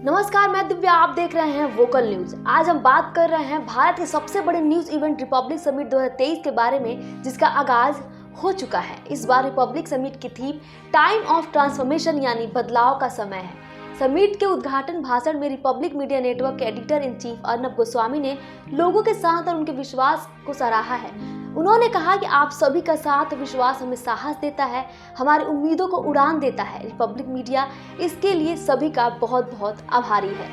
नमस्कार, मैं दिव्या। आप देख रहे हैं वोकल न्यूज। आज हम बात कर रहे हैं भारत के सबसे बड़े न्यूज इवेंट रिपब्लिक समिट 2023 के बारे में, जिसका आगाज हो चुका है। इस बार रिपब्लिक समिट की थीम टाइम ऑफ ट्रांसफॉर्मेशन यानी बदलाव का समय है। समिट के उद्घाटन भाषण में रिपब्लिक मीडिया नेटवर्क के editor in chief Arnab Goswami ने लोगों के साथ और उनके विश्वास को सराहा है। उन्होंने कहा कि आप सभी का साथ और विश्वास हमें साहस देता है, हमारी उम्मीदों को उड़ान देता है। रिपब्लिक मीडिया इसके लिए सभी का बहुत बहुत आभारी है।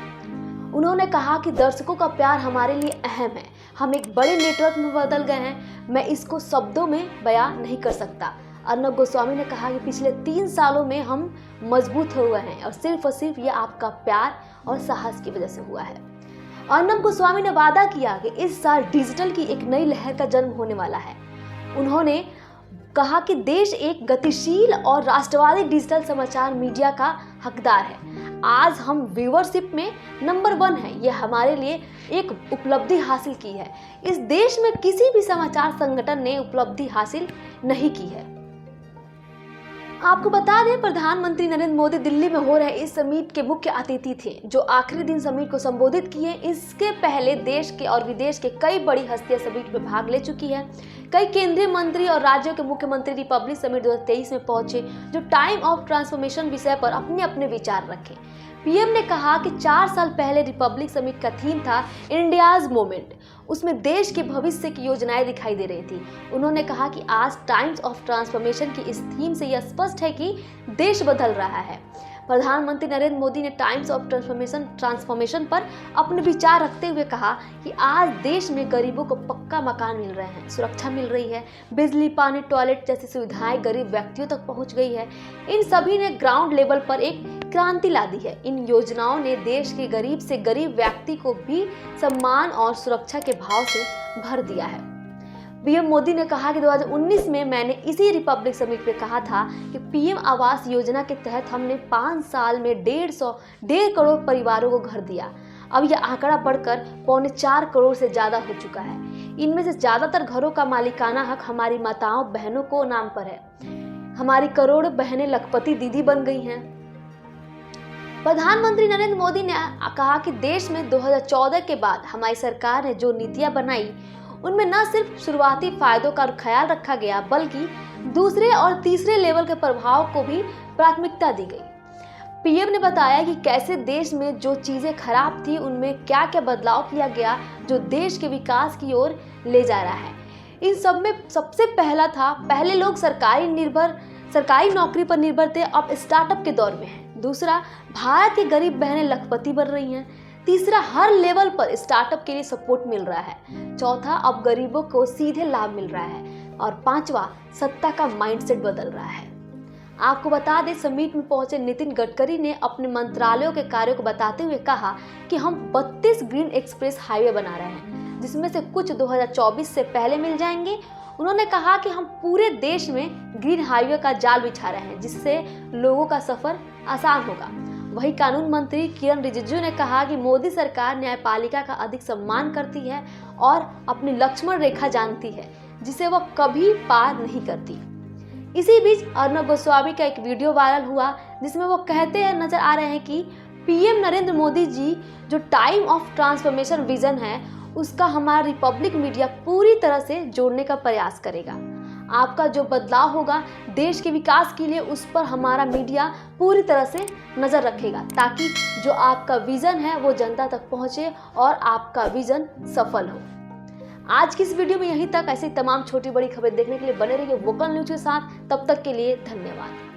उन्होंने कहा कि दर्शकों का प्यार हमारे लिए अहम है। हम एक बड़े नेटवर्क में बदल गए हैं, मैं इसको शब्दों में बयां नहीं कर सकता। अर्नब गोस्वामी ने कहा कि पिछले 3 सालों में हम मजबूत हुए हैं और सिर्फ ये आपका प्यार और साहस की वजह से हुआ है। अर्नब गोस्वामी ने वादा किया कि इस साल डिजिटल की एक नई लहर का जन्म होने वाला है। उन्होंने कहा कि देश एक गतिशील और राष्ट्रवादी डिजिटल समाचार मीडिया का हकदार है। आज हम व्यूअरशिप में नंबर 1 है। यह हमारे लिए एक उपलब्धि हासिल की है। इस देश में किसी भी समाचार संगठन ने उपलब्धि हासिल नहीं की है। आपको बता दें, प्रधानमंत्री नरेंद्र मोदी दिल्ली में हो रहे इस समिट के मुख्य अतिथि थे, जो आखिरी दिन समिट को संबोधित किए। इसके पहले देश के और विदेश के कई बड़ी हस्तियां समिट में भाग ले चुकी हैं। कई केंद्रीय मंत्री और राज्यों के मुख्यमंत्री रिपब्लिक समिट 2023 में पहुंचे, जो टाइम ऑफ ट्रांसफॉर्मेशन विषय पर अपने अपने विचार रखे। पीएम ने कहा कि 4 साल पहले रिपब्लिक समिट का थीम था इंडियाज मोमेंट। उसमें देश के भविष्य की योजनाएं दिखाई दे रही थी। उन्होंने कहा कि आज टाइम्स ऑफ ट्रांसफॉर्मेशन की इस थीम से यह स्पष्ट है कि देश बदल रहा है। प्रधानमंत्री नरेंद्र मोदी ने टाइम्स ऑफ ट्रांसफॉर्मेशन पर अपने विचार रखते हुए कहा कि आज देश में गरीबों को पक्का मकान मिल रहे हैं, सुरक्षा मिल रही है, बिजली, पानी, टॉयलेट जैसी सुविधाएं गरीब व्यक्तियों तक पहुंच गई है। इन सभी ने ग्राउंड लेवल पर एक क्रांति ला दी है। इन योजनाओं ने देश के गरीब से गरीब व्यक्ति को भी सम्मान और सुरक्षा के भाव से भर दिया है। पीएम मोदी ने कहा कि 2019 में मैंने इसी रिपब्लिक समिट में कहा था कि पीएम आवास योजना के तहत हमने 5 साल में 1.5 करोड़ परिवारों को घर दिया। अब यह आंकड़ा बढ़कर 3.25 करोड़ से ज्यादा हो चुका है। इनमें से ज्यादातर घरों का मालिकाना हक हमारी माताओं बहनों को नाम पर है। हमारी करोड़ों बहनें लखपति दीदी बन गई हैं। प्रधानमंत्री नरेंद्र मोदी ने कहा कि देश में 2014 के बाद हमारी सरकार ने जो नीतियां बनाई, उनमें न सिर्फ शुरुआती फायदों का ख्याल रखा गया, बल्कि दूसरे और तीसरे लेवल के प्रभाव को भी प्राथमिकता दी गई। पीएम ने बताया कि कैसे देश में जो चीजें खराब थी, उनमें क्या क्या बदलाव किया गया, जो देश के विकास की ओर ले जा रहा है। इन सब में सबसे पहला था, पहले लोग सरकारी नौकरी पर निर्भर थे, अब स्टार्टअप के दौर में है। दूसरा, भारत की गरीब बहनें लखपति बन रही हैं। तीसरा, हर लेवल पर स्टार्टअप के लिए सपोर्ट मिल रहा है। चौथा, अब गरीबों को सीधे लाभ मिल रहा है। और 5वां, सत्ता का माइंडसेट बदल रहा है। आपको बता दें, समिट में पहुंचे नितिन गडकरी ने अपने मंत्रालयों के कार्यों को बताते हुए कहा कि हम 32 ग्रीन एक्सप्रेस हाईवे बना रहे हैं, जिसमें से कुछ 2024 से पहले मिल जाएंगे। उन्होंने कहा कि हम पूरे देश में ग्रीन हाईवे का जाल बिछा रहे हैं, जिससे लोगों का सफर आसान होगा। वही कानून मंत्री किरण रिजिजू ने कहा कि मोदी सरकार न्यायपालिका का अधिक सम्मान करती है और अपनी लक्ष्मण रेखा जानती है, जिसे वह कभी पार नहीं करती। इसी बीच अर्नब गोस्वामी का एक वीडियो वायरल हुआ, जिसमें वो कहते हैं नजर आ रहे हैं कि पीएम नरेंद्र मोदी जी जो टाइम ऑफ ट्रांसफॉर्मेशन विजन है, उसका हमारा रिपब्लिक मीडिया पूरी तरह से जोड़ने का प्रयास करेगा। आपका जो बदलाव होगा देश के विकास के लिए, उस पर हमारा मीडिया पूरी तरह से नजर रखेगा, ताकि जो आपका विजन है वो जनता तक पहुंचे और आपका विजन सफल हो। आज की इस वीडियो में यहीं तक। ऐसी तमाम छोटी बड़ी खबरें देखने के लिए बने रहिए वोकल न्यूज के साथ। तब तक के लिए धन्यवाद।